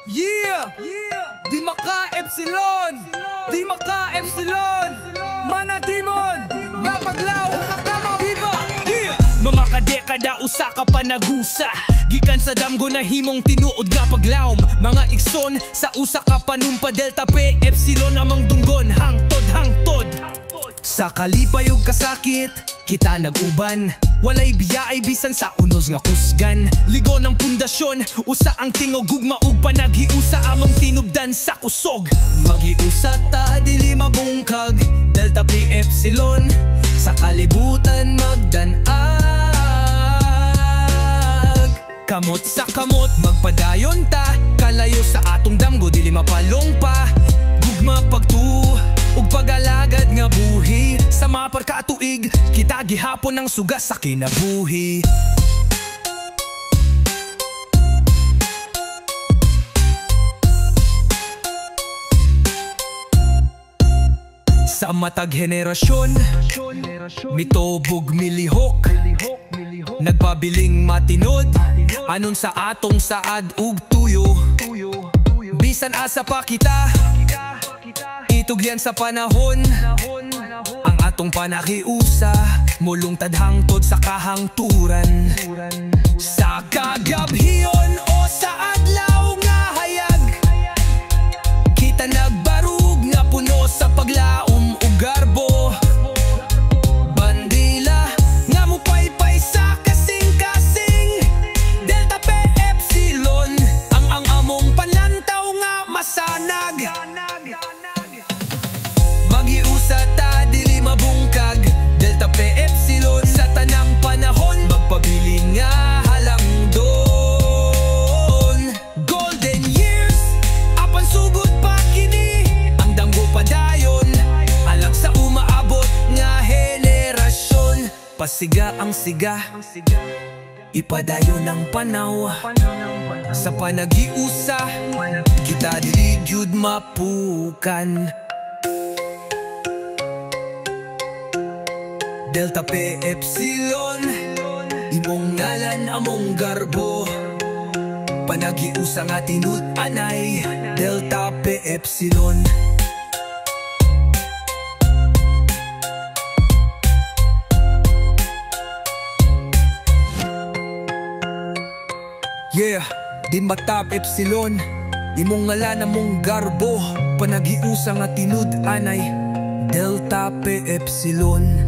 Yeah! Di maka Epsilon! Di maka Epsilon! Manatimon! Napaglaw! Viva! Yeah! Mga kadekada usa ka pa nagusa gikan sa damgo na himong tinuod nga paglawom. Mga ikson sa usa ka panumpa Delta P Epsilon amang dunggon hangtod. Sa kalipay ug kasakit kita nag-uban, walay biya ay bisan sa unos nga kusgan. Ligo ng pundasyon, usa ang tingog ug maug panaghiusa among tinubdan sa kusog. Maghiusa ta dili mabungkag Delta P Epsilon sa kalibutan magdanag. Kamot sa kamot magpadayon ta, kalayo sa atong damgo dili mapalong pa. Gugma pagtu ug pag-alagad nga buhi sa mapar katuig kita gihapon ng sugas sa kinabuhi. Sa matag henerasyon mitobog milihok nagpabiling matinod anon sa atong saad ug tuyo. Bisan asa pa kita itugyan sa panahon ang atong panakiusa mulungtad hangtod sa kahangturan. Sa kagabhiyon o sa adlaw nga hayag kita nagbarug nga puno sa paglaom ug garbo. Bandila nga mupaypay sa kasing-kasing Delta P Epsilon ang among panlantaw nga masanag. Magiusa ta dili mabungkag Delta P Epsilon sa tanang panahon magpabiling nga halangdon. Golden years apan sugod pa kini ang damgo padayon alang sa umaabot nga henerasyon. Pasiga ang siga ipadayon ang panaw sa panagiusa kita dili gyud mapukan. Delta P Epsilon imong ngalan among garbo panagiusa nga tinud-anay Delta P Epsilon. Yeah, di matap Epsilon imong ngalan among garbo panagiusa nga tinud-anay Delta P Epsilon.